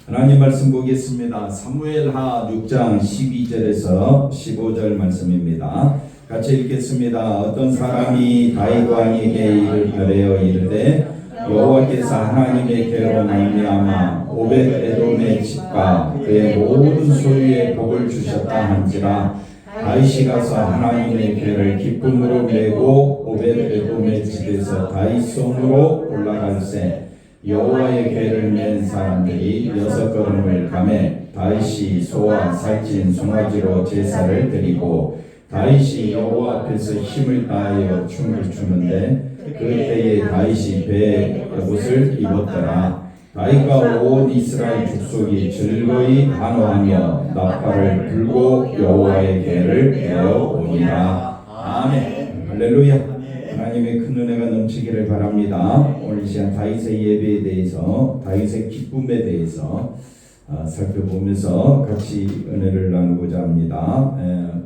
하나님 말씀 보겠습니다. 사무엘하 6장 12절에서 15절 말씀입니다. 같이 읽겠습니다. 어떤 사람이 다윗 왕에게 이르되 이르되 여호와께서 하나님의 께로 말미암아 오벳에돔의 집과 그의 모든 소유에 복을 주셨다 한지라 다윗이 가서 하나님의 궤를 기쁨으로 메고 오벳에돔의 집에서 다윗 성으로 올라갈새 여호와의 궤를 맨 사람들이 6걸음을 가매 다윗이 소와 살찐 송아지로 제사를 드리고 다윗이 여호와 앞에서 힘을 다하여 춤을 추는데 그때에 다윗이 배에 옷을 입었더라. 다윗과 온 이스라엘 족속이 즐거이 환호하며 나팔을 불고 여호와의 궤를 베어오니라. 아멘. 할렐루야. 하나님의 큰 은혜가 넘치기를 바랍니다. 오늘 이 시간 다윗의 예배에 대해서, 다윗의 기쁨에 대해서 살펴보면서 같이 은혜를 나누고자 합니다.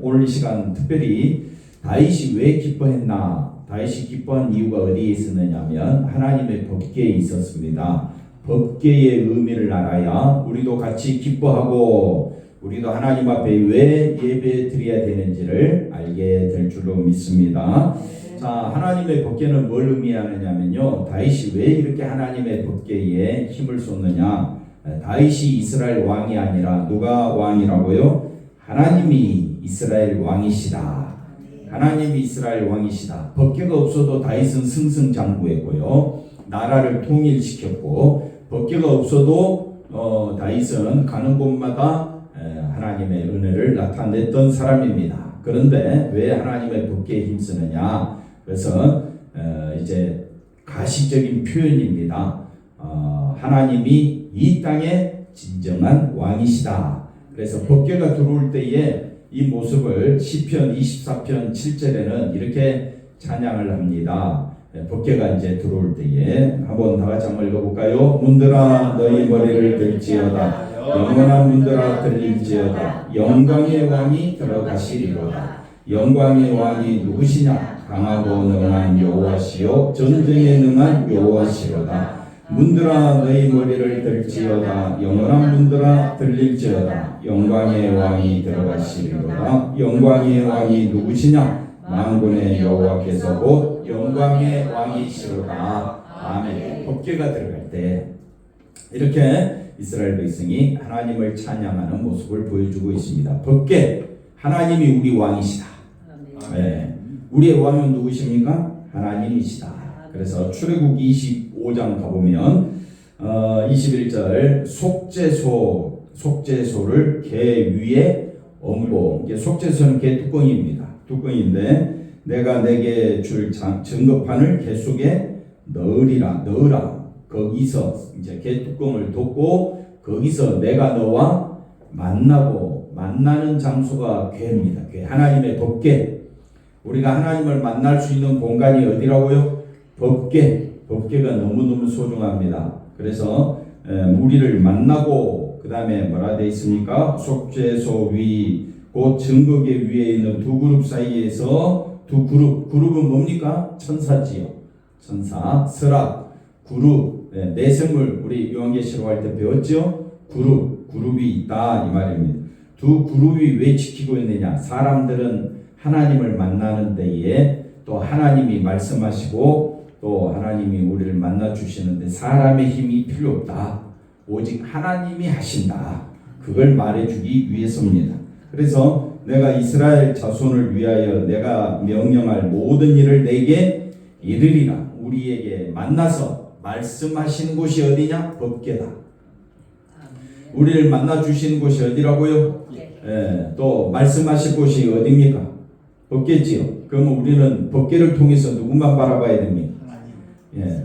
오늘 이 시간 특별히 다윗이 왜 기뻐했나? 다윗이 기뻐한 이유가 어디에 있었느냐면 하나님의 법궤에 있었습니다. 법궤의 의미를 알아야 우리도 같이 기뻐하고 우리도 하나님 앞에 왜 예배 드려야 되는지를 알게 될 줄로 믿습니다. 자, 하나님의 법궤는 뭘 의미하느냐면요, 다윗이 왜 이렇게 하나님의 법궤에 힘을 쏟느냐? 다윗이 이스라엘 왕이 아니라 누가 왕이라고요? 하나님이 이스라엘 왕이시다. 하나님이 이스라엘 왕이시다. 법궤가 없어도 다윗은 승승장구했고요, 나라를 통일시켰고, 법궤가 없어도 다윗은 가는 곳마다 하나님의 은혜를 나타냈던 사람입니다. 그런데 왜 하나님의 법궤에 힘쓰느냐? 그래서 이제 가시적인 표현입니다. 하나님이 이 땅의 진정한 왕이시다. 그래서 법궤가 들어올 때에 이 모습을 시편 24편 7절에는 이렇게 찬양을 합니다. 법궤가 이제 들어올 때에 한번 다 같이 한번 읽어볼까요? 문들아 너희 머리를 들지어다. 영원한 문들아 들릴지어다. 영광의 왕이 들어가시리로다. 영광의 왕이 누구시냐? 강하고 능한 여호와시요 전쟁에 능한 여호와시로다. 문들아 너희 머리를 들지어다. 영원한 문들아 들릴지어다. 영광의 왕이 들어가시리로다. 영광의 왕이 누구시냐? 만군의 여호와께서 곧 영광의 왕이시로다. 아멘. 법궤가 들어갈 때 이렇게 이스라엘 백성이 하나님을 찬양하는 모습을 보여주고 있습니다. 법궤, 하나님이 우리 왕이시다. 네. 우리의 왕은 누구십니까? 하나님이시다. 그래서 출애굽 25장 가보면 21절 속죄소를 개 위에 얹고, 속죄소는 개 뚜껑입니다. 뚜껑인데 내가 내게 줄 증거판을 개 속에 넣으라. 거기서 이제 개 뚜껑을 덮고 거기서 내가 너와 만나는 장소가 궤입니다. 궤, 하나님의 법궤. 우리가 하나님을 만날 수 있는 공간이 어디라고요? 법궤가 너무너무 소중합니다. 그래서 우리를 만나고 그 다음에 뭐라 되어 있습니까? 속죄소 위, 곧 증거궤 위에 있는 두 그룹 사이에서 그룹은 뭡니까? 천사지요. 천사, 스랍, 그룹, 내생물, 우리 요한계시록 할 때 배웠죠? 그룹이 있다 이 말입니다. 두 그룹이 왜 지키고 있느냐? 사람들은 하나님을 만나는 데에 또 하나님이 말씀하시고 또 하나님이 우리를 만나 주시는데 사람의 힘이 필요 없다. 오직 하나님이 하신다. 그걸 말해주기 위해서입니다. 그래서 내가 이스라엘 자손을 위하여 내가 명령할 모든 일을 내게 이르리라. 우리에게 만나서 말씀하시는 곳이 어디냐? 법궤다. 우리를 만나 주시는 곳이 어디라고요? 또 말씀하실 곳이 어디입니까? 법궤지요. 그러면 우리는 법궤를 통해서 누구만 바라봐야 됩니까?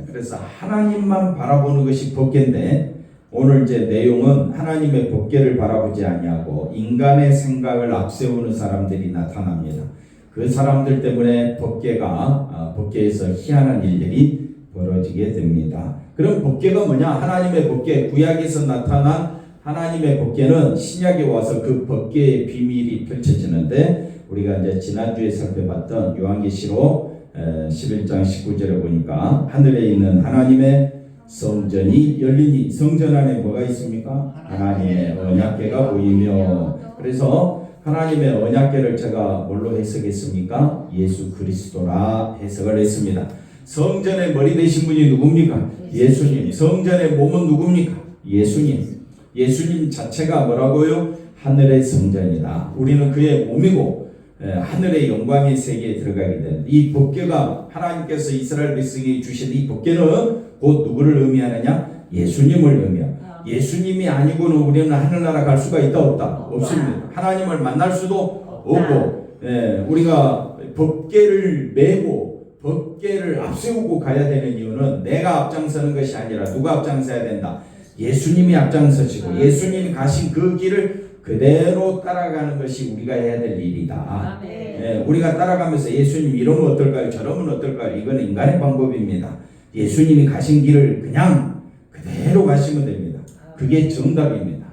그래서 하나님만 바라보는 것이 법궤인데 오늘 이제 내용은 하나님의 법궤를 바라보지 아니하고 인간의 생각을 앞세우는 사람들이 나타납니다. 그 사람들 때문에 법궤에서 희한한 일들이 벌어지게 됩니다. 그럼 법궤가 뭐냐? 하나님의 법궤, 구약에서 나타난 하나님의 법궤는 신약에 와서 그 법궤의 비밀이 펼쳐지는데 우리가 이제 지난주에 살펴봤던 요한계시록 11장 19절에 보니까 하늘에 있는 하나님의 성전이 열리니 성전 안에 뭐가 있습니까? 하나님의 언약궤가 보이며 그래서 하나님의 언약궤를 제가 뭘로 해석했습니까? 예수 그리스도라 해석을 했습니다. 성전의 머리 되신 분이 누굽니까? 예수님. 성전의 몸은 누굽니까? 예수님. 예수님 자체가 뭐라고요? 하늘의 성전이다. 우리는 그의 몸이고 하늘의 영광의 세계에 들어가게 된 이 법궤가 하나님께서 이스라엘 백성이 주신 이 법궤는 곧 누구를 의미하느냐? 예수님을 의미합니다. 예수님이 아니고는 우리는 하늘나라 갈 수가 있다 없다? 없습니다. 하나님을 만날 수도 없고 우리가 법궤를 메고 법궤를 앞세우고 가야 되는 이유는 내가 앞장서는 것이 아니라 누가 앞장서야 된다? 예수님이 앞장서시고 예수님이 가신 그 길을 그대로 따라가는 것이 우리가 해야 될 일이다. 우리가 따라가면서 예수님 이러면 어떨까요? 저러면 어떨까요? 이건 인간의 방법입니다. 예수님이 가신 길을 그냥 그대로 가시면 됩니다. 그게 정답입니다.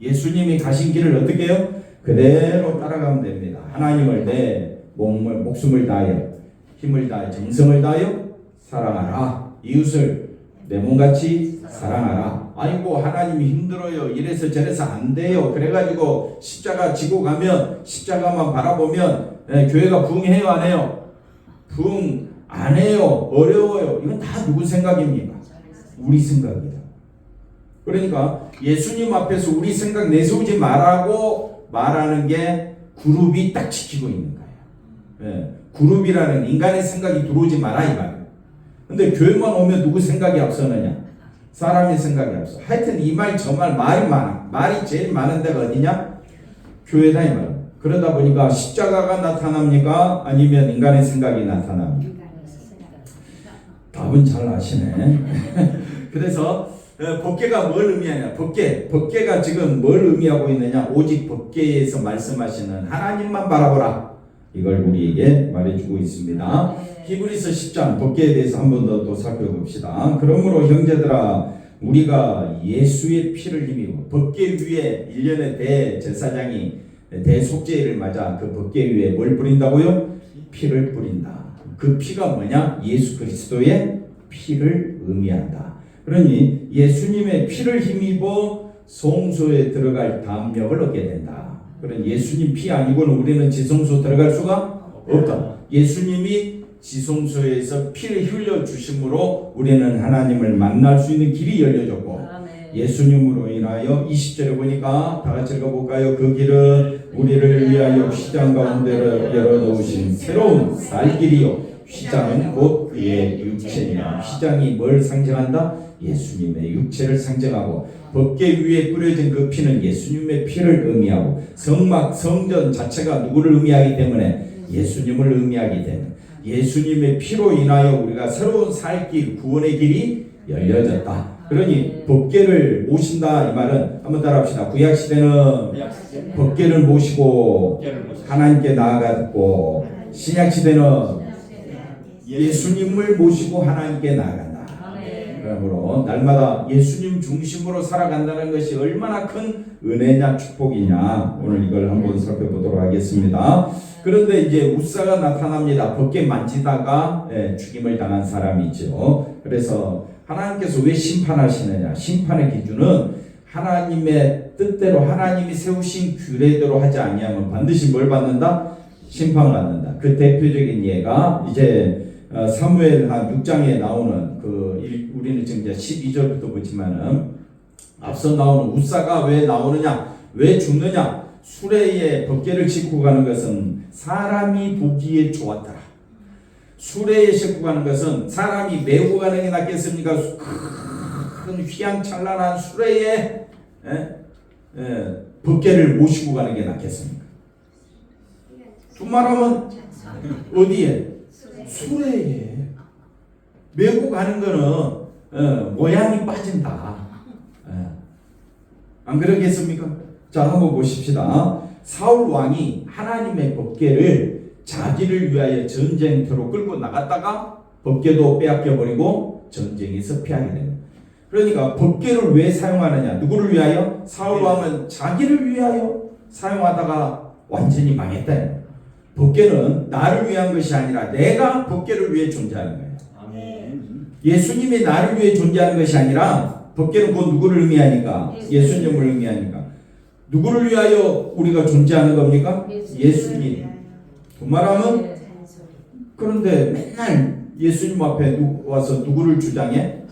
예수님이 가신 길을 어떻게 해요? 그대로 따라가면 됩니다. 하나님을 내 몸을 목숨을 다하여 힘을 다하여 정성을 다하여 사랑하라. 이웃을 내 몸같이 사랑하라. 아이고 하나님이 힘들어요. 이래서 저래서 안 돼요. 그래가지고 십자가 지고 가면 십자가만 바라보면 교회가 부흥해요 안 해요? 부흥 안 해요. 어려워요. 이건 다 누구 생각입니까? 우리 생각이다. 그러니까 예수님 앞에서 우리 생각 내세우지 말라고 말하는 게 그룹이 딱 지키고 있는 거예요. 그룹이라는 인간의 생각이 들어오지 마라 이 말이에요. 근데 교회만 오면 누구 생각이 앞서느냐? 사람의 생각이 앞서. 하여튼 이 말 저 말 말이 많아. 말이 제일 많은 데가 어디냐? 교회다 이 말. 그러다 보니까 십자가가 나타납니까? 아니면 인간의 생각이 나타납니까? 답은 잘 아시네. 그래서 법궤가 뭘 의미하냐? 법궤가 지금 뭘 의미하고 있느냐? 오직 법궤에서 말씀하시는 하나님만 바라보라. 이걸 우리에게 말해주고 있습니다. 히브리서 10장 법궤에 대해서 한 번 더 또 살펴봅시다. 그러므로 형제들아 우리가 예수의 피를 힘입어 법궤 위에 1년의 대제사장이 대속죄를 맞아 그 법궤 위에 뭘 뿌린다고요? 피를 뿌린다. 그 피가 뭐냐? 예수 그리스도의 피를 의미한다. 그러니 예수님의 피를 힘입어 성소에 들어갈 담력을 얻게 된다. 그러니 예수님 피 아니고는 우리는 지성소 들어갈 수가 없다. 예수님이 지성소에서 피를 흘려 주심으로 우리는 하나님을 만날 수 있는 길이 열려졌고 예수님으로 인하여 20절에 보니까 다 같이 읽어볼까요? 그 길은 우리를 위하여 휘장 가운데로 열어놓으신 새로운 살 길이요 휘장은 곧 그의 육체니라. 휘장이 뭘 상징한다? 예수님의 육체를 상징하고 법궤 위에 뿌려진 그 피는 예수님의 피를 의미하고 성막 성전 자체가 누구를 의미하기 때문에 예수님을 의미하기 때문에 예수님의 피로 인하여 우리가 새로운 살 길, 구원의 길이 열려졌다. 그러니 법궤를 모신다 이 말은 한번 따라합시다. 구약시대는 법궤를 모시고 하나님께 나아갔고 신약시대는 예수님을 모시고 하나님께 나아간다. 그러므로 날마다 예수님 중심으로 살아간다는 것이 얼마나 큰 은혜냐 축복이냐 오늘 이걸 한번 살펴보도록 하겠습니다. 그런데 이제 우사가 나타납니다. 법궤 만지다가 죽임을 당한 사람이죠. 그래서 하나님께서 왜 심판하시느냐? 심판의 기준은 하나님의 뜻대로 하나님이 세우신 규례대로 하지 아니하면 반드시 뭘 받는다? 심판을 받는다. 그 대표적인 예가 이제 사무엘하 6장에 나오는 우리는 지금 이제 12절부터 보지만은 앞서 나오는 우사가 왜 나오느냐? 왜 죽느냐? 수레에 법궤를 싣고 가는 것은 사람이 보기에 좋았더라. 수레에 싣고 가는 것은 사람이 메고 가는 게 낫겠습니까? 큰 휘황찬란한 수레에 법궤를 모시고 가는 게 낫겠습니까? 또 말하면 어디에? 수레에 메고 가는 거는 모양이 빠진다. 안 그러겠습니까? 자, 한번 보십시다. 사울 왕이 하나님의 법궤를 자기를 위하여 전쟁터로 끌고 나갔다가 법궤도 빼앗겨 버리고 전쟁에서 피하게 됩니다. 그러니까 법궤를 왜 사용하느냐? 누구를 위하여? 사울 왕은 자기를 위하여 사용하다가 완전히 망했다. 법궤는 나를 위한 것이 아니라 내가 법궤를 위해 존재하는 거예요. 아멘. 예수님이 나를 위해 존재하는 것이 아니라 법계는 곧 누구를 의미하니까? 예수님을 의미하니까. 누구를 위하여 우리가 존재하는 겁니까? 예수님. 그 말하면 그런데 맨날 예수님 앞에 와서 누구를 주장해?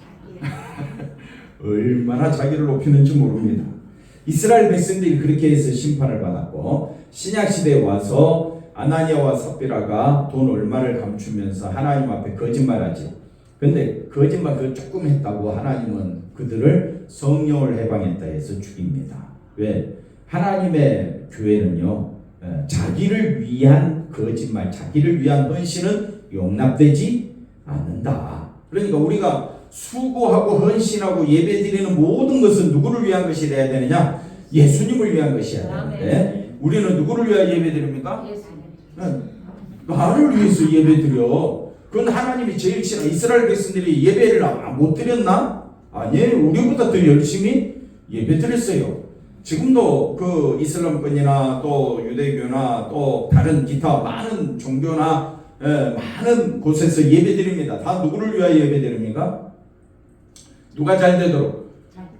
얼마나 자기를 높이는지 모릅니다. 이스라엘 백성들이 그렇게 해서 심판을 받았고 신약시대에 와서 아나니아와 삽비라가 돈 얼마를 감추면서 하나님 앞에 거짓말하지. 근데 거짓말 그 조금 했다고 하나님은 그들을 성령을 해방했다 해서 죽입니다. 왜? 하나님의 교회는요 자기를 위한 거짓말, 자기를 위한 헌신은 용납되지 않는다. 그러니까 우리가 수고하고 헌신하고 예배드리는 모든 것은 누구를 위한 것이 되어야 되느냐? 예수님을 위한 것이어야 되는데 우리는 누구를 위하여 예배드립니까? 나를 위해서 예배드려. 그건 하나님이 제일 싫어. 이스라엘 백성들이 예배를 못 드렸나? 아니에요. 우리보다 더 열심히 예배드렸어요. 지금도 그 이슬람권이나 또 유대교나 또 다른 기타 많은 종교나 많은 곳에서 예배드립니다. 다 누구를 위하여 예배드립니까? 누가 잘 되도록?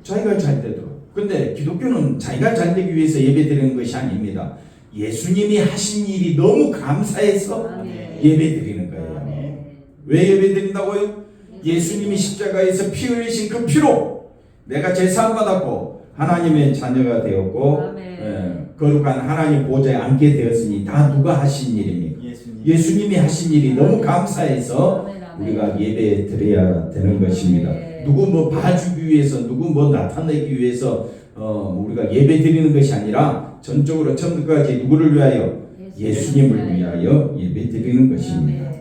자기가 잘 되도록. 근데 기독교는 자기가 잘 되기 위해서 예배드리는 것이 아닙니다. 예수님이 하신 일이 너무 감사해서 예배드리는 거예요. 왜 예배드린다고요? 예수님이 십자가에서 피 흘리신 그 피로 내가 제사함 받았고 하나님의 자녀가 되었고 거룩한 하나님 보좌에 앉게 되었으니 다 누가 하신 일입니까? 예수님이 하신 일이 너무 감사해서 우리가 예배 드려야 되는 것입니다. 누구 뭐 봐주기 위해서, 누구 뭐 나타내기 위해서 우리가 예배 드리는 것이 아니라 전적으로 처음까지 누구를 위하여? 예수님을 위하여 예배 드리는 것입니다.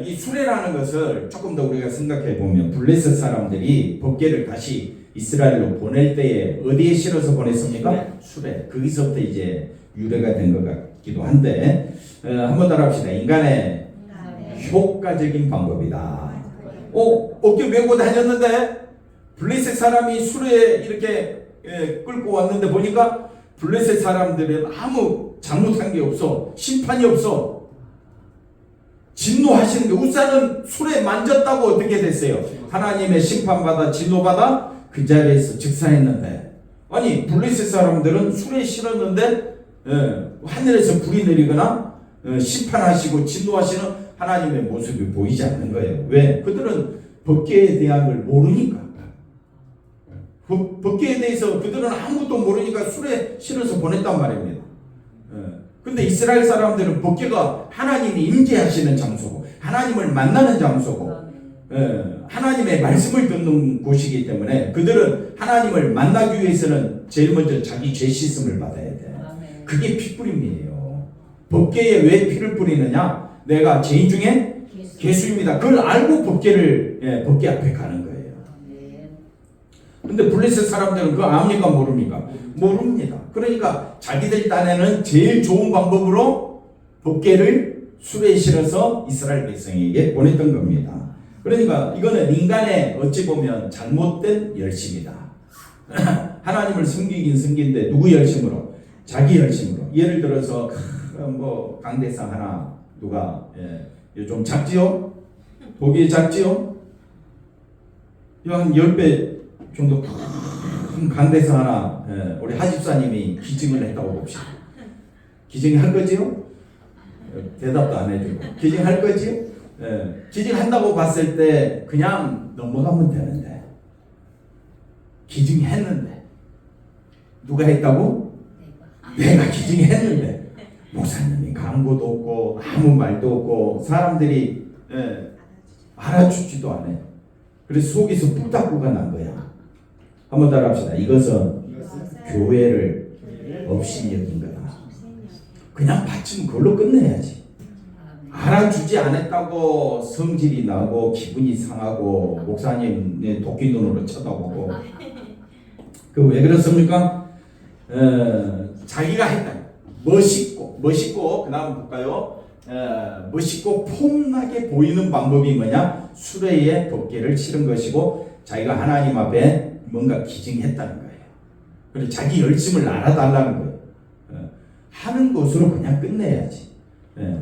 이 수레라는 것을 조금 더 우리가 생각해 보면 블레셋 사람들이 법궤를 다시 이스라엘로 보낼 때에 어디에 실어서 보냈습니까? 수레. 거기서부터 이제 유래가 된 것 같기도 한데 한번 따라합시다. 인간의 효과적인 방법이다. 어깨 메고 다녔는데 블레셋 사람이 수레에 이렇게 끌고 왔는데 보니까 블레셋 사람들은 아무 잘못한 게 없어. 심판이 없어. 진노하시는 게 우사는 수레 만졌다고 어떻게 됐어요? 하나님의 심판받아 진노받아 그 자리에서 즉사했는데 아니 블레셋 사람들은 수레에 실었는데 하늘에서 불이 내리거나 심판하시고 진노하시는 하나님의 모습이 보이지 않는 거예요. 왜? 그들은 법궤에 대한 걸 모르니까. 법궤에 대해서 그들은 아무것도 모르니까 수레에 실어서 보냈단 말입니다. 근데 이스라엘 사람들은 법궤가 하나님이 임재하시는 장소고 하나님을 만나는 장소고 하나님의 말씀을 듣는 곳이기 때문에 그들은 하나님을 만나기 위해서는 제일 먼저 자기 죄 씻음을 받아야 돼. 그게 피뿌림이에요. 법궤에 왜 피를 뿌리느냐? 내가 죄인 중에 괴수입니다. 그걸 알고 법궤 앞에 가는 거예요. 근데 블레셋 사람들은 그거 압니까 모릅니까? 모릅니다. 그러니까 자기들 딴에는 제일 좋은 방법으로 법궤를 수레에 실어서 이스라엘 백성에게 보냈던 겁니다. 그러니까 이거는 인간의 어찌 보면 잘못된 열심이다. 하나님을 섬기긴 섬긴데 누구 열심으로? 자기 열심으로. 예를 들어서 뭐 강대상 하나 누가 좀 작지요? 보기에 작지요? 한 10배 정도 큰 강대상 하나 우리 하집사님이 기증을 했다고 봅시다. 기증할 거지요? 대답도 안 해주고 기증할 거지요? 기증한다고 봤을 때 그냥 넘어가면 되는데 기증했는데 누가 했다고? 내가 기증했는데 목사님이 광고도 없고 아무 말도 없고 사람들이 알아주지도 않아요. 그래서 속에서 뿌닥구가 난 거야. 한번 따라합시다. 이것은 교회를 없이 여긴 거다. 그냥 바치면 그걸로 끝내야지. 알아주지 않았다고 성질이 나고 기분이 상하고 목사님 도끼 눈으로 쳐다보고 그 왜 그렇습니까? 자기가 했다. 멋있고 그 다음 볼까요? 멋있고 폼나게 보이는 방법이 뭐냐? 수레에 법궤를 실은 것이고 자기가 하나님 앞에 뭔가 기증했다는 거예요. 그리고 자기 열심을 알아달라는 거예요. 하는 것으로 그냥 끝내야지.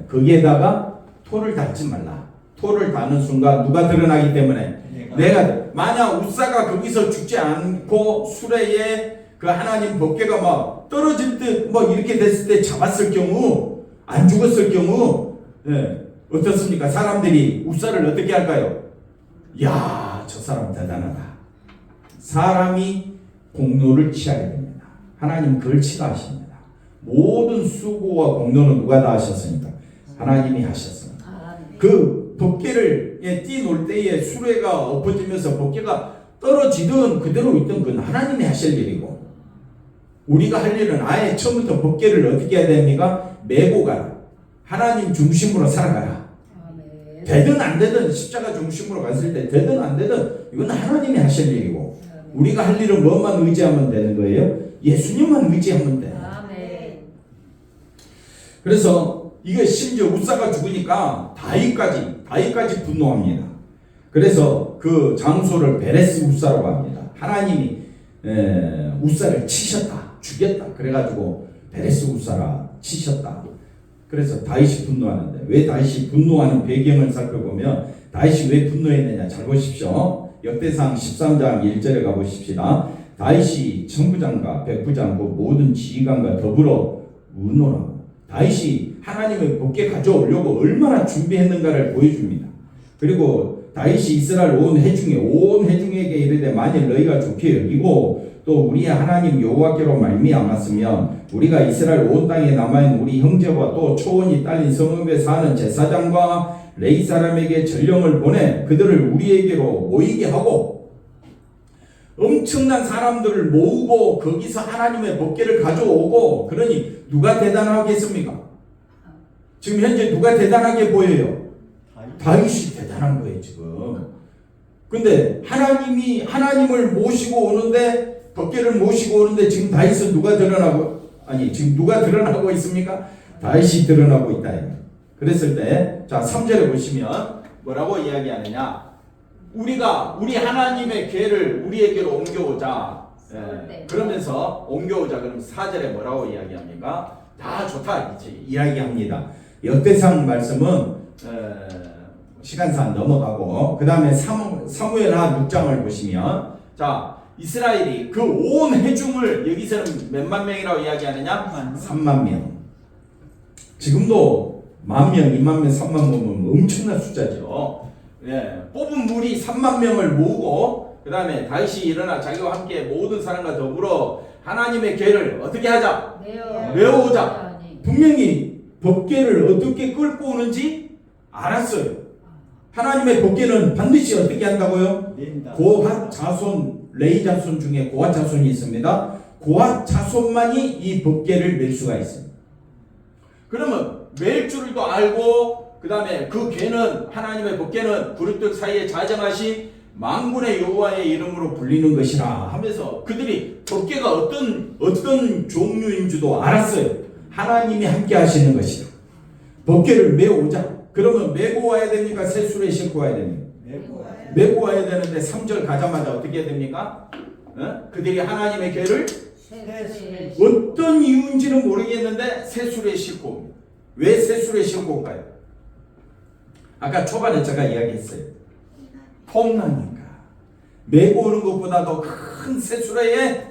거기에다가 토를 닦지 말라. 포를 닿는 순간 누가 드러나기 때문에 내가 만약 우사가 거기서 죽지 않고 수레에 그 하나님 법궤가 막 떨어질 때 뭐 이렇게 됐을 때 잡았을 경우 안 죽었을 경우 어떻습니까? 사람들이 우사를 어떻게 할까요? 야, 저 사람 대단하다. 사람이 공로를 취하게 됩니다. 하나님 그걸 싫어하십니다. 모든 수고와 공로는 누가 다 하셨습니까? 하나님이 하셨습니다. 그 법궤를 띄놓을 때에 수레가 엎어지면서 법궤가 떨어지든 그대로 있든 그건 하나님이 하실 일이고, 우리가 할 일은 아예 처음부터 법궤를 어떻게 해야 됩니까? 메고 가라. 하나님 중심으로 살아가라. 되든 안 되든 십자가 중심으로 갔을 때 되든 안 되든 이건 하나님이 하실 일이고, 우리가 할 일은 뭐만 의지하면 되는 거예요? 예수님만 의지하면 돼. 그래서 이게 심지어 우사가 죽으니까 다윗까지 분노합니다. 그래서 그 장소를 베레스 우사라고 합니다. 하나님이 우사를 치셨다, 죽였다. 그래가지고 베레스 우사라 치셨다. 그래서 다윗이 분노하는데, 왜 다윗이 분노하는 배경을 살펴보면 다윗이 왜 분노했느냐 잘 보십시오. 역대상 13장 1절에 가보십시다. 다윗이 천부장과 백부장 그 모든 지휘관과 더불어 의논하고, 다윗이 하나님의 법궤 가져오려고 얼마나 준비했는가를 보여줍니다. 그리고 다윗이 이스라엘 온 회중에게 이르되 만일 너희가 좋게 여기고 또 우리의 하나님 여호와께로 말미암았으면 우리가 이스라엘 온 땅에 남아있는 우리 형제와 또 초원이 딸린 성읍에 사는 제사장과 레위 사람에게 전령을 보내 그들을 우리에게로 모이게 하고, 엄청난 사람들을 모으고 거기서 하나님의 법궤를 가져오고, 그러니 누가 대단하겠습니까? 지금 현재 누가 대단하게 보여요? 다윗이 대단한 거예요 지금. 근데 하나님을 모시고 오는데, 법궤를 모시고 오는데 지금 다윗은 누가 드러나고 있습니까? 다윗이 드러나고 있다. 그랬을 때, 자 3절에 보시면 뭐라고 이야기하느냐? 우리 하나님의 궤를 우리에게로 옮겨오자. 그러면서 옮겨오자. 그럼 4절에 뭐라고 이야기합니까? 다 좋다 이야기합니다. 역대상 말씀은 시간상 넘어가고, 그 다음에 사무엘하 6장을 보시면, 자 이스라엘이 그 온 회중을 여기서는 몇만 명이라고 이야기하느냐? 3만 명. 지금도 10,000명, 20,000명, 30,000명 엄청난 숫자죠. 뽑은 무리 3만 명을 모으고, 그 다음에 다윗이 일어나 자기와 함께 모든 사람과 더불어 하나님의 궤를 어떻게 하자? 메어오자. 분명히 법궤를 어떻게 끌고 오는지 알았어요. 하나님의 법궤는 반드시 어떻게 한다고요? 고핫 자손, 레위 자손 중에 고핫 자손이 있습니다. 고핫 자손만이 이 법궤를 멜 수가 있습니다. 그러면 멜 줄도 알고, 그 다음에 그 궤는, 하나님의 법궤는 그릇들 사이에 자정하신 만군의 여호와의 이름으로 불리는 것이라 하면서 그들이 법궤가 어떤 종류인 줄도 알았어요. 하나님이 함께 하시는 것이다. 법궤를 메어오자. 그러면 메고 와야 됩니까? 새수레에 싣고 와야 됩니까? 메고 와야 되는데 3절 가자마자 어떻게 해야 됩니까? 그들이 하나님의 궤를 어떤 이유인지는 모르겠는데 새수레에 싣고 옵니다. 왜 새수레에 싣고 올까요? 아까 초반에 제가 이야기했어요. 폼나니까. 메고 오는 것보다도 큰 새수레에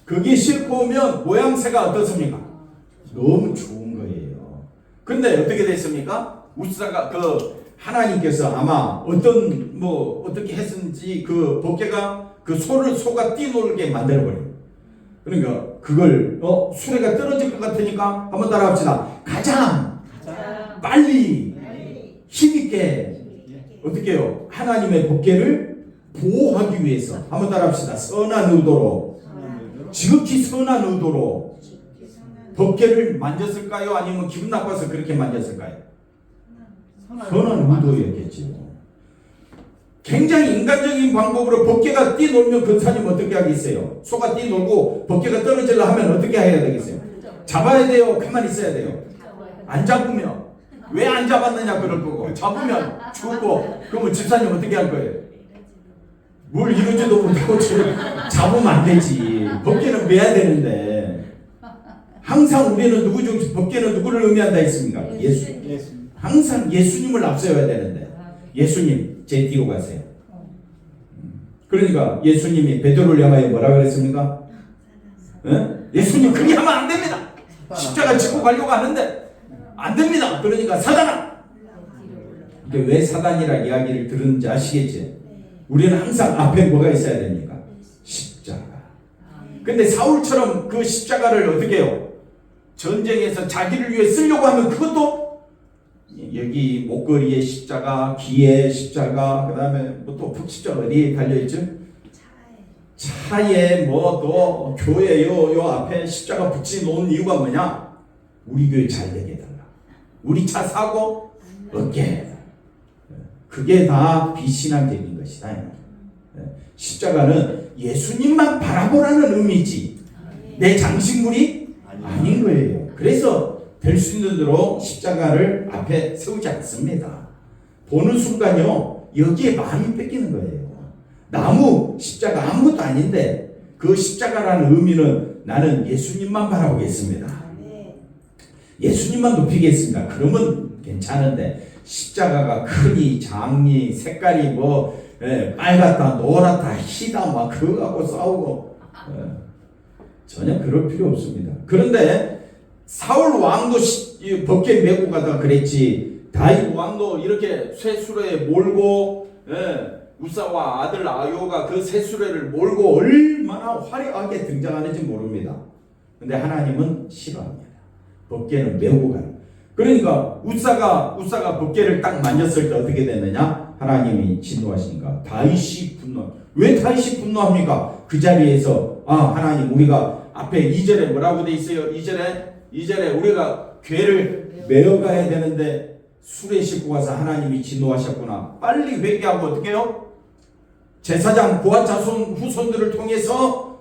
그게 싣고 오면 모양새가 어떻습니까? 너무 좋은 거예요. 근데 어떻게 됐습니까? 우사가 하나님께서 아마 어떻게 했는지 그 법궤가 그 소가 뛰놀게 만들어버려요. 그러니까 그걸 수레가 떨어질 것 같으니까 한번 따라합시다. 가자. 빨리 힘있게 어떻게 해요? 하나님의 법궤를 보호하기 위해서 한번 따라합시다. 선한 의도로, 지극히 선한 의도로 법궤를 만졌을까요? 아니면 기분 나빠서 그렇게 만졌을까요? 선한 의도였겠지요. 굉장히 인간적인 방법으로 법궤가 뛰놀면 권사님 어떻게 하겠어요? 소가 뛰놀고 법궤가 떨어지려 하면 어떻게 해야 되겠어요? 잡아야 돼요? 가만히 있어야 돼요? 안 잡으면 왜 안 잡았느냐 그럴 거고, 잡으면 죽고, 그러면 집사님 어떻게 할 거예요? 뭘 이러지도 못하고 잡으면 안 되지. 법궤는 매야 되는데, 항상 우리는 법궤는 누구를 의미한다 했습니까? 예수. 항상 예수님을 앞세워야 되는데, 예수님 제 뒤로 가세요. 그러니까 예수님이 베드로를 향하여 뭐라 그랬습니까? 예수님 그리 하면 안 됩니다. 십자가 지고 가려고 하는데 안 됩니다. 그러니까 사단아. 이게 왜 사단이라 이야기를 들었는지 아시겠지? 우리는 항상 앞에 뭐가 있어야 됩니까? 십자가. 근데 사울처럼 그 십자가를 어떻게 해요? 전쟁에서 자기를 위해 쓰려고 하면 그것도 여기 목걸이에 십자가, 귀에 십자가, 그 다음에 뭐 또 십자가 어디에 달려있죠? 차에 뭐 또 교회 요 앞에 십자가 붙여놓은 이유가 뭐냐? 우리 교회 잘 되게 해달라. 우리 차 사고 얻게. 그게 다 비신앙적인 것이다. 십자가는 예수님만 바라보라는 의미지 내 장식물이 아닌 거예요. 그래서 될 수 있는 대로 십자가를 앞에 세우지 않습니다. 보는 순간요 여기에 마음이 뺏기는 거예요. 나무 십자가 아무것도 아닌데 그 십자가라는 의미는 나는 예수님만 바라보겠습니다. 예수님만 높이겠습니다. 그러면 괜찮은데 십자가가 크니 작니 색깔이 뭐 빨갛다 노랗다 희다 막 그거 갖고 싸우고 전혀 그럴 필요 없습니다. 그런데 사울 왕도 벗게 메고 가다가 그랬지. 다윗 왕도 이렇게 쇠수레에 몰고 우사와 아들 아요가 그 쇠수레를 몰고 얼마나 화려하게 등장하는지 모릅니다. 근데 하나님은 싫어합니다. 벗개는 메고 가는. 그러니까 우사가 벗개를 딱 만졌을 때 어떻게 되느냐? 하나님이 진노하시니까 다윗이 분노. 왜 다윗이 분노합니까? 그 자리에서 하나님 우리가 앞에 2절에 뭐라고 돼 있어요? 2절에 우리가 괴를 메어가야 되는데 수레 싣고 가서 하나님이 진노하셨구나. 빨리 회개하고 어떻게 해요? 제사장 보아 자손 후손들을 통해서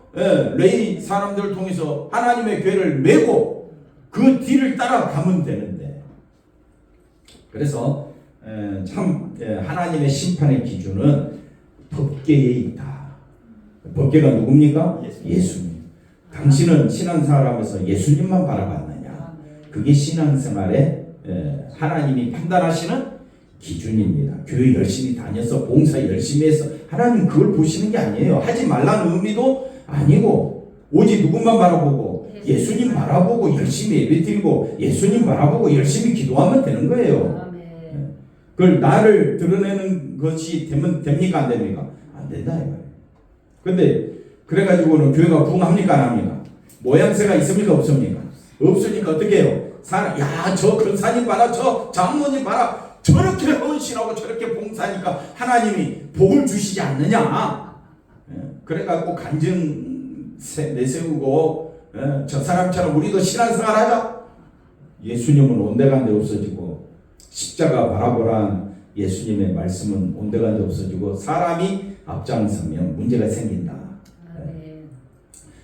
레위 사람들을 통해서 하나님의 괴를 메고 그 뒤를 따라가면 되는데 그래서 참 하나님의 심판의 기준은 법궤에 있다. 법궤가 누굽니까? 예수님. 당신은 신앙생활하면서 예수님만 바라봤느냐? 그게 신앙생활의 하나님이 판단하시는 기준입니다. 교회 열심히 다녀서 봉사 열심히 해서 하나님 그걸 보시는 게 아니에요. 하지 말라는 의미도 아니고 오직 누군만 바라보고 예수님 바라보고 열심히 예배드리고 예수님 바라보고 열심히 기도하면 되는 거예요. 그걸 나를 드러내는 것이 됩니까 안 됩니까? 안 된다 이 말이에요. 근데 그래가지고는 교회가 부흥합니까 안 합니까? 모양새가 있습니까 없습니까? 없으니까 어떻게 해요? 저 근사님 봐라, 저 장로님 봐라, 저렇게 헌신하고 저렇게 봉사하니까 하나님이 복을 주시지 않느냐? 그래갖고 간증 내세우고 저 사람처럼 우리도 신앙생활 하자. 예수님은 온데간데 없어지고 십자가 바라보란 예수님의 말씀은 온데간데 없어지고 사람이 앞장서면 문제가 생긴다.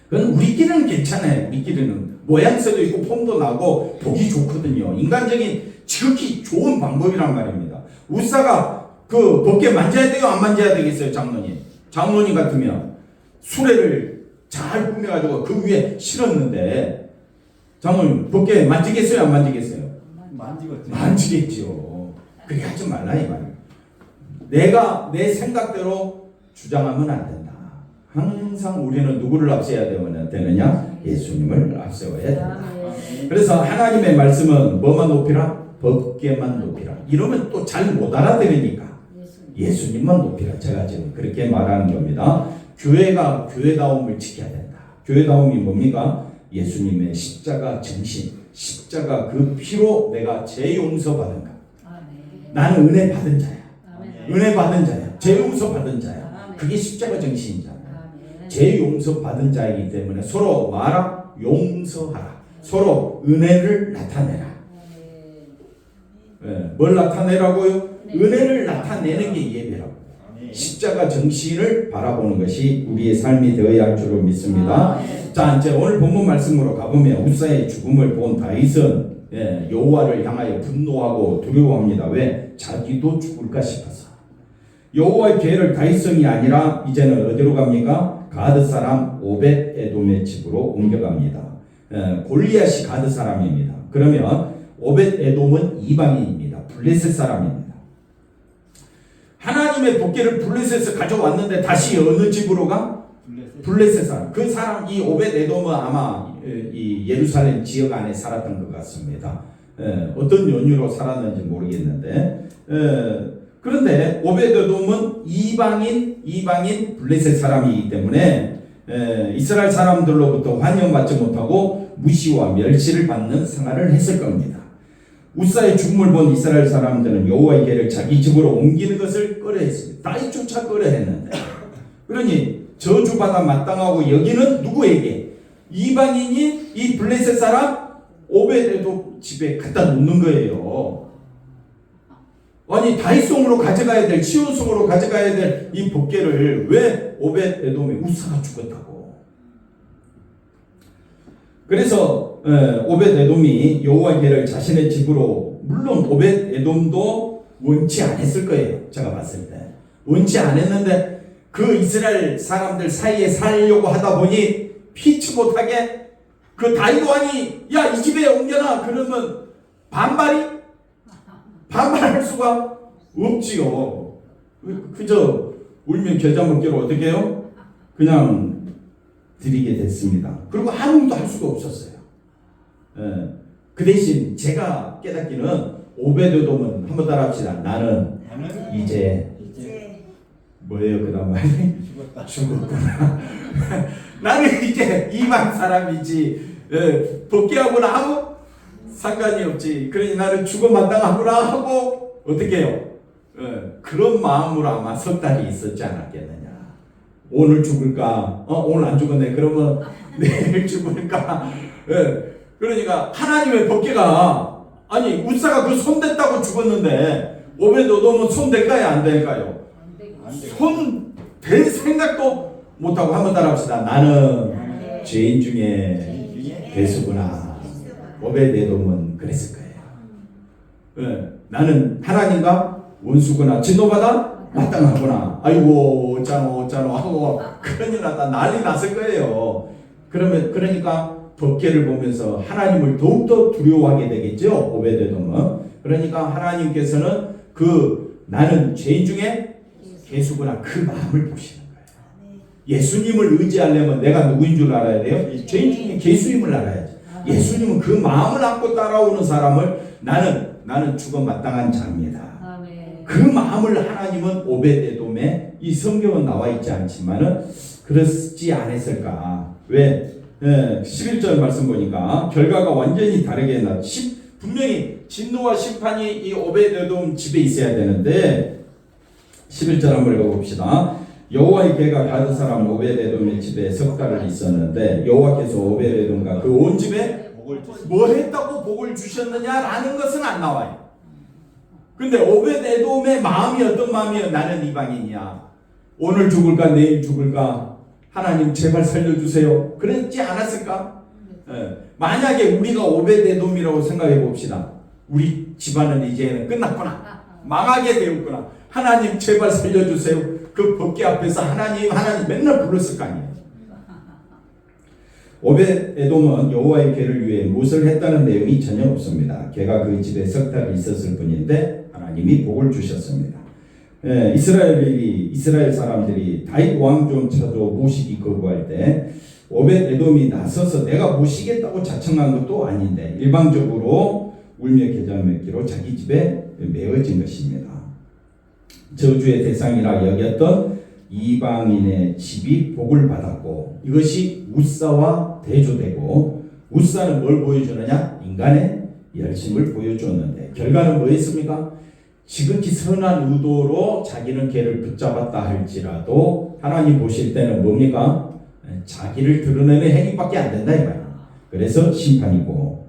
그건 우리끼리는 괜찮아요. 우리끼리는 모양새도 있고 폼도 나고 보기 좋거든요. 인간적인 지극히 좋은 방법이란 말입니다. 우사가 그 벗개 만져야 돼요? 안 만져야 되겠어요? 장로님 같으면 수레를 잘 꾸며가지고 그 위에 실었는데 장로님 벗개 만지겠어요? 안 만지겠어요? 만지겠죠. 그게 하지 말라 이 말이에요. 내가 내 생각대로 주장하면 안 된다. 항상 우리는 누구를 앞세워야 되느냐? 예수님을 앞세워야 된다. 그래서 하나님의 말씀은 뭐만 높이라? 법궤만 높이라. 이러면 또 잘 못 알아들으니까 예수님만 높이라. 제가 지금 그렇게 말하는 겁니다. 교회가 교회다움을 지켜야 된다. 교회다움이 뭡니까? 예수님의 십자가 정신, 십자가 그 피로 내가 죄 용서 받은 것. 나는 은혜 받은 자야. 은혜 받은 자야. 죄 용서 받은 자야. 그게 십자가 정신이잖아. 죄 용서 받은 자이기 때문에 서로 말아 용서하라. 서로 은혜를 나타내라. 뭘 나타내라고요? 은혜를 나타내는 게 예배라고. 십자가 정신을 바라보는 것이 우리의 삶이 되어야 할 줄로 믿습니다. 자, 이제 오늘 본문 말씀으로 가보면 우사의 죽음을 본 다윗은 여호와를 향하여 분노하고 두려워합니다. 왜? 자기도 죽을까 싶어서. 여호와의 계를 다윗성이 아니라 이제는 어디로 갑니까? 가드 사람 오벳 에돔의 집으로 옮겨갑니다. 골리앗이 가드 사람입니다. 그러면 오벳 에돔은 이방인입니다. 블레셋 사람입니다. 하나님의 복계를 블레셋에서 가져왔는데 다시 어느 집으로 가? 블레셋 사람. 그 사람 이 오벳에돔은 아마 이 예루살렘 지역 안에 살았던 것 같습니다. 어떤 연유로 살았는지 모르겠는데 그런데 오벳에돔은 이방인 블레셋 사람이기 때문에 이스라엘 사람들로부터 환영받지 못하고 무시와 멸시를 받는 생활을 했을 겁니다. 우사의 죽음을 본 이스라엘 사람들은 여호와의 궤를 자기 집으로 옮기는 것을 꺼려했습니다. 다이조차 꺼려했는데 그러니 저주받아 마땅하고 여기는 누구에게? 이방인이 이 블레셋 사람 오벳에돔 집에 갖다 놓는 거예요. 아니 다이송으로 가져가야 될 시온송으로 가져가야 될 이 복궤를 왜 오벳에돔의 우사가 죽었다고. 그래서 오벳에돔이 여호와의 궤를 자신의 집으로, 물론 오벳에돔도 원치 않았을 거예요. 제가 봤을 때 원치 않았는데 그 이스라엘 사람들 사이에 살려고 하다 보니 피치 못하게 그 다윗 왕이 야 이 집에 옮겨놔 그러면 반발할 수가 없지요. 그저 울면 겨자 먹기로 어떻게 해요? 그냥 드리게 됐습니다. 그리고 아무것도 할 수가 없었어요. 그 대신 제가 깨닫기는 오벳에돔은 한번 따라합시다. 나는 이제 뭐예요? 그 다음 말이? 죽었구나. 나는 이제 이방 사람이지 복귀하거나 아무 상관이 없지. 그러니 나는 죽어 마땅하구나 하고 어떻게 해요? 그런 마음으로 아마 석 달이 있었지 않았겠느냐. 오늘 죽을까? 오늘 안 죽었네. 그러면 내일 죽을까? 그러니까 하나님의 복귀가 아니 우사가 그 손댔다고 죽었는데 오벳에돔은 손댈까요? 안 될까요? 손 댈 생각도 못하고 한번 따라합시다. 나는 죄인 중에 괴수구나. 오벳에돔은 그랬을 거예요. 나는 하나님과 원수구나. 진노받아 마땅하구나. 아이고 어쩌노 하고 큰일 났다 난리 났을 거예요. 그러니까 법궤를 보면서 하나님을 더욱더 두려워하게 되겠죠. 오벳에돔은. 그러니까 하나님께서는 나는 죄인 중에 괴수구나 그 마음을 보시는 거예요. 예수님을 의지하려면 내가 누구인 줄 알아야 돼요? 죄인 중에 괴수임을 알아야죠. 예수님은 그 마음을 안고 따라오는 사람을 나는 죽어 마땅한 자입니다. 그 마음을 하나님은 오벳에돔에 이 성경은 나와 있지 않지만은 그렇지 않았을까? 왜? 11절 말씀 보니까 결과가 완전히 다르게 분명히 진노와 심판이 이 오벳에돔 집에 있어야 되는데 11절 한번 읽어봅시다. 여호와의 궤가 가드 사람 오벳에돔의 집에 석 달을 있었는데 여호와께서 오벳에돔과 그 온 집에 뭐 했다고 복을 주셨느냐라는 것은 안 나와요. 근데 오벳에돔의 마음이 어떤 마음이에요? 나는 이방인이야. 오늘 죽을까 내일 죽을까? 하나님 제발 살려주세요. 그랬지 않았을까? 만약에 우리가 오벳에돔이라고 생각해 봅시다. 우리 집안은 이제는 끝났구나. 망하게 되었구나. 하나님 제발 살려주세요. 그 법궤 앞에서 하나님 맨날 불렀을 거 아니에요. 오벳에돔은 여호와의 궤를 위해 무엇을 했다는 내용이 전혀 없습니다. 걔가 그 집에 석 달 있었을 뿐인데 하나님이 복을 주셨습니다. 이스라엘 사람들이 다윗 왕조차도 모시기 거부할 때 오벳에돔이 나서서 내가 모시겠다고 자청한 것도 아닌데 일방적으로 울며 겨자 먹기로 자기 집에 메어진 것입니다. 저주의 대상이라 여겼던 이방인의 집이 복을 받았고 이것이 우사와 대조되고 우사는 뭘 보여주느냐? 인간의 열심을 보여줬는데 결과는 뭐였습니까? 지극히 선한 의도로 자기는 걔를 붙잡았다 할지라도 하나님 보실 때는 뭡니까? 자기를 드러내는 행위밖에 안 된다 이 말이야. 그래서 심판이고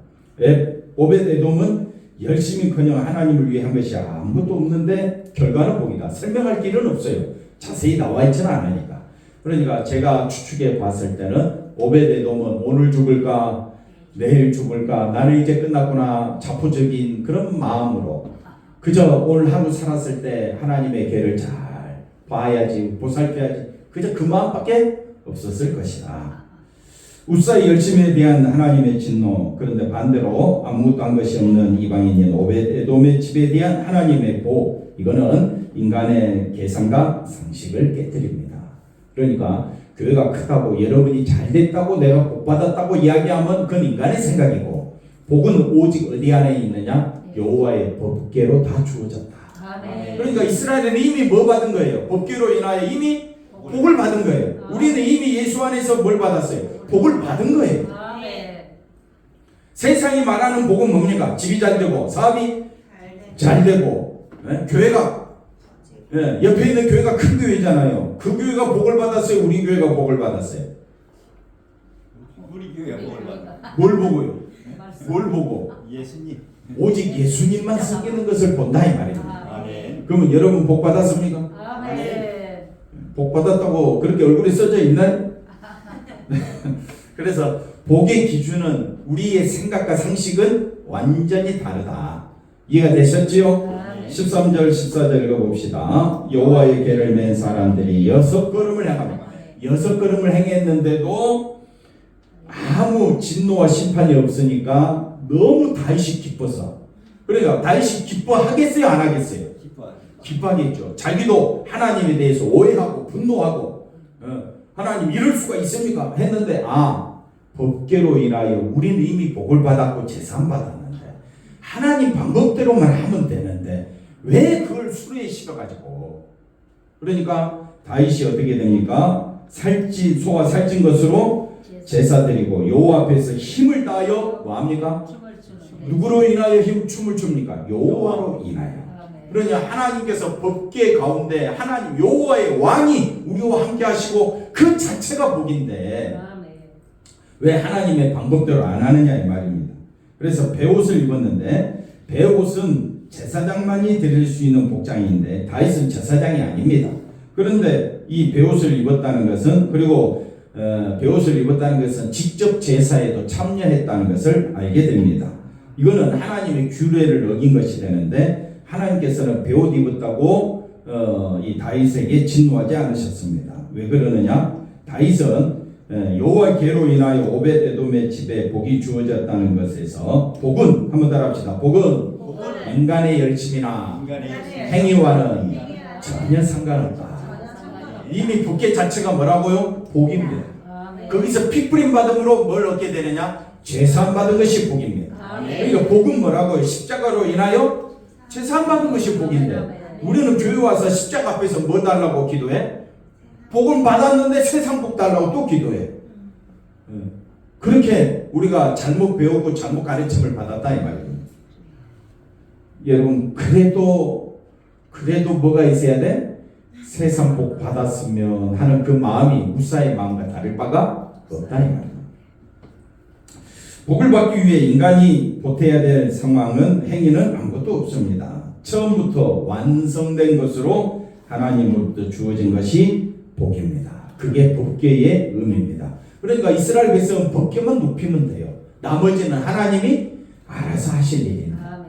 오벳에돔은 열심히커녕 하나님을 위해 한 것이 아무것도 없는데 결과는 복이다. 설명할 길은 없어요. 자세히 나와 있지는 않으니까. 그러니까 제가 추측해 봤을 때는 오벳에돔은 오늘 죽을까 내일 죽을까 나는 이제 끝났구나 자포적인 그런 마음으로 그저 오늘 하루 살았을 때 하나님의 궤를 잘 봐야지 보살펴야지 그저 그 마음밖에 없었을 것이다. 우사의 열심에 대한 하나님의 진노, 그런데 반대로 아무것도 한 것이 없는 이방인인 오벳에돔의 집에 대한 하나님의 복, 이거는 인간의 계산과 상식을 깨뜨립니다. 그러니까 교회가 크다고 여러분이 잘 됐다고 내가 복 받았다고 이야기하면 그건 인간의 생각이고, 복은 오직 어디 안에 있느냐? 여호와의 법궤로 다 주어졌다. 그러니까 이스라엘은 이미 뭐 받은 거예요? 법궤로 인하여 이미 복을 받은 거예요. 우리는 이미 예수 안에서 뭘 받았어요? 복을 받은 거예요. 세상이 말하는 복은 뭡니까? 집이 잘 되고 사업이 잘 되고, 교회가, 옆에 있는 교회가 큰 교회잖아요. 그 교회가 복을 받았어요? 우리 교회가 복을 받았어요? 우리 교회가 복을 받아. 뭘 보고요? 뭘 보고? 예수님. 오직 예수님만 섬기는 것을 본다 이 말입니다. 아멘. 그러면 여러분 복 받았습니까? 복 받았다고 그렇게 얼굴에 써져 있나요? 그래서 복의 기준은 우리의 생각과 상식은 완전히 다르다. 이해가 되셨지요? 13절 14절 읽어봅시다. 여호와의 궤를 맨 사람들이 6걸음을 행합니다. 6걸음을 행했는데도 아무 진노와 심판이 없으니까 너무 다윗이 기뻐서, 그러니까 다윗이 기뻐하겠어요? 안 하겠어요? 기뻐하겠죠. 자기도 하나님에 대해서 오해하고 분노하고, 하나님 이럴 수가 있습니까? 했는데 법궤로 인하여 우리는 이미 복을 받았고 제사함 받았는데 하나님 방법대로만 하면 되는데 왜 그걸 수레에 실어가지고, 그러니까 다윗이 어떻게 됩니까? 소가 살찐 것으로 제사 드리고 여호와 앞에서 힘을 다하여 뭐합니까? 누구로 인하여 춤을 춥니까? 여호와로 인하여. 그러냐, 하나님께서 법궤 가운데 하나님 여호와의 왕이 우리와 함께 하시고 그 자체가 복인데 왜 하나님의 방법대로 안 하느냐 이 말입니다. 그래서 베옷을 입었는데, 베옷은 제사장만이 드릴 수 있는 복장인데 다윗은 제사장이 아닙니다. 그런데 이 베옷을 입었다는 것은, 그리고 베옷을 입었다는 것은 직접 제사에도 참여했다는 것을 알게 됩니다. 이거는 하나님의 규례를 어긴 것이 되는데 하나님께서는 베옷 입었다고 이 다윗에게 진노하지 않으셨습니다. 왜 그러느냐? 다윗은 여호와 궤로 인하여 오벳에돔의 집에 복이 주어졌다는 것에서, 복은 한번 따라합시다. 복은 인간의 열심이나 행위와는 전혀 상관없다. 이미 법궤 자체가 뭐라고요? 복입니다. 거기서 피 뿌림 받음으로 뭘 얻게 되느냐? 제사함 받은 것이 복입니다. 그러니까 복은 뭐라고요? 십자가로 인하여 제사함 받은 것이 복인데, 우리는 교회 와서 십자가 앞에서 뭐 달라고 기도해? 복을 받았는데 세상 복 달라고 또 기도해. 그렇게 우리가 잘못 배우고 잘못 가르침을 받았다 이 말입니다. 여러분, 그래도 뭐가 있어야 돼? 세상 복 받았으면 하는 그 마음이 무사의 마음과 다를 바가 없다 이 말입니다. 복을 받기 위해 인간이 보태야 될 상황은, 행위는 아무것도 없습니다. 처음부터 완성된 것으로 하나님으로부터 주어진 것이 복입니다. 그게 법궤의 의미입니다. 그러니까 이스라엘 백성은 법궤만 높이면 돼요. 나머지는 하나님이 알아서 하실 일입니다.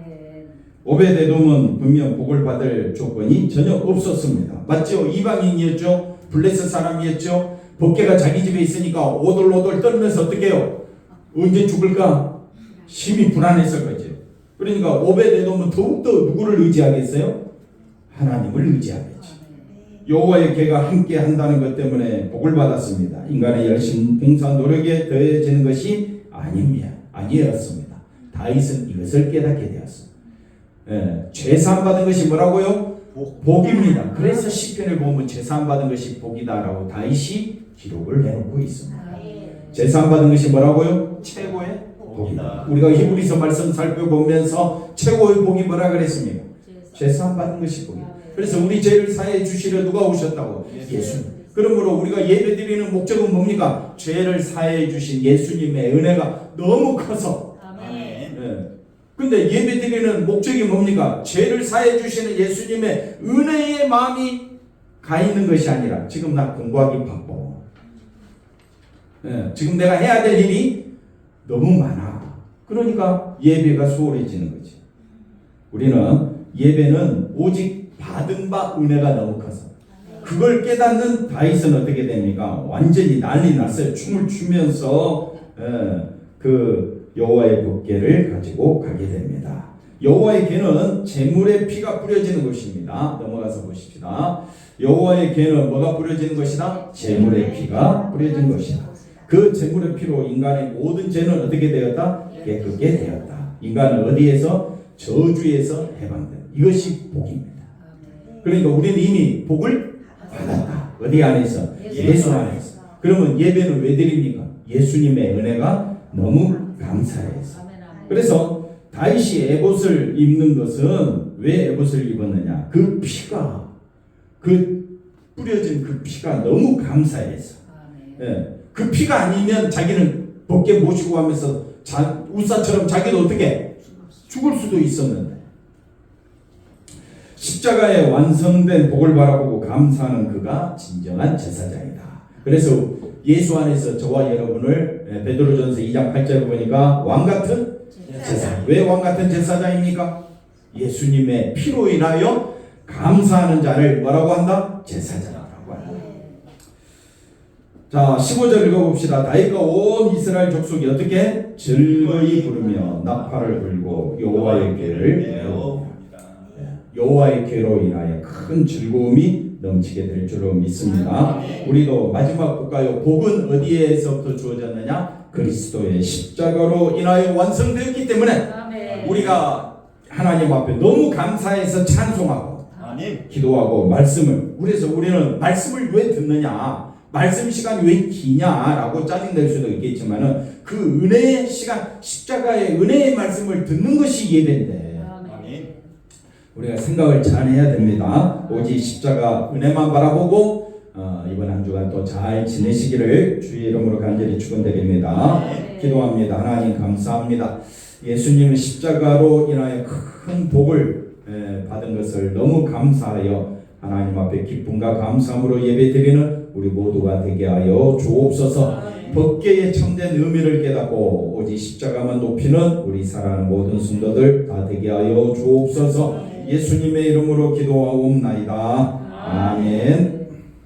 오벳에돔은 분명 복을 받을 조건이 전혀 없었습니다. 맞죠? 이방인이었죠. 블레셋 사람이었죠. 법궤가 자기 집에 있으니까 오돌오돌 떨면서 어떻게 해요? 언제 죽을까? 심히 불안했을 거죠. 그러니까 오벳에돔은 더욱더 누구를 의지하겠어요? 하나님을 의지하겠죠. 여호와의 궤가 함께 한다는 것 때문에 복을 받았습니다. 인간의 열심, 봉사, 노력에 더해지는 것이 아니었습니다. 다윗은 이것을 깨닫게 되었습니다. 죄사함 받은 것이 뭐라고요? 복입니다. 그래서 시편을 보면 죄사함 받은 것이 복이다라고 다윗이 기록을 해놓고 있습니다. 죄사함 받은 것이 뭐라고요? 최고의 복이다. 우리가 히브리서 말씀 살펴보면서 최고의 복이 뭐라 그랬습니까? 죄사함 받은 것이 복이다. 그래서 우리 죄를 사해 주시려 누가 오셨다고? 예수님. 그러므로 우리가 예배드리는 목적은 뭡니까? 죄를 사해 주신 예수님의 은혜가 너무 커서. 근데 예배드리는 목적이 뭡니까? 죄를 사해 주시는 예수님의 은혜의 마음이 가 있는 것이 아니라, 지금 나 공부하기 바빠. 지금 내가 해야 될 일이 너무 많아. 그러니까 예배가 수월해지는 거지. 우리는 예배는 오직 받은 바 은혜가 너무 커서, 그걸 깨닫는 다윗은 어떻게 됩니까? 완전히 난리 났어요. 춤을 추면서 그 여호와의 법궤를 가지고 가게 됩니다. 여호와의 궤는 제물의 피가 뿌려지는 것입니다. 넘어가서 보십시다. 여호와의 궤는 뭐가 뿌려지는 것이다? 제물의 피가 뿌려진 것이다. 그 제물의 피로 인간의 모든 죄는 어떻게 되었다? 깨끗게 되었다. 인간은 어디에서? 저주에서 해방된다. 이것이 복입니다. 그러니까 우리는 이미 복을 받았다. 어디 안에서? 예수 안에서. 그러면 예배는 왜 드립니까? 예수님의 은혜가 너무 감사해서. 그래서 다윗이 에봇을 입는 것은 왜 에봇을 입었느냐? 그 피가, 그 뿌려진 그 피가 너무 감사해서. 예. 그 피가 아니면 자기는 벗게 모시고 하면서 우사처럼 자기도 어떻게 죽을 수도 있었는데, 십자가에 완성된 복을 바라보고 감사하는 그가 진정한 제사장이다. 그래서 예수 안에서 저와 여러분을 베드로전서 2장 8절을 보니까 왕같은 제사장. 왜 왕같은 제사장입니까? 예수님의 피로 인하여 감사하는 자를 뭐라고 한다? 제사장이라고 한다. 자, 15절 읽어봅시다. 다윗과 온 이스라엘 족속이 어떻게? 즐거이 부르며 나팔을 불고 여호와의 궤를 메어 여호와의 궤로 인하여 큰 즐거움이 넘치게 될 줄로 믿습니다. 우리도 마지막 볼까요? 복은 어디에서부터 주어졌느냐? 그리스도의 십자가로 인하여 완성되었기 때문에 우리가 하나님 앞에 너무 감사해서 찬송하고 기도하고 말씀을, 그래서 우리는 말씀을 왜 듣느냐? 말씀 시간이 왜 기냐라고 짜증낼 수도 있겠지만은 그 은혜의 시간, 십자가의 은혜의 말씀을 듣는 것이 예배인데 우리가 생각을 잘 해야 됩니다. 오직 십자가 은혜만 바라보고 이번 한 주간 또 잘 지내시기를 주의 이름으로 간절히 축원드립니다. 기도합니다. 하나님 감사합니다. 예수님의 십자가로 인하여 큰 복을 받은 것을 너무 감사하여 하나님 앞에 기쁨과 감사함으로 예배드리는 우리 모두가 되게 하여 주옵소서. 법계의 참된 의미를 깨닫고 오직 십자가만 높이는 우리 사랑하는 모든 성도들 다 되게 하여 주옵소서. 예수님의 이름으로 기도하옵나이다. 아멘.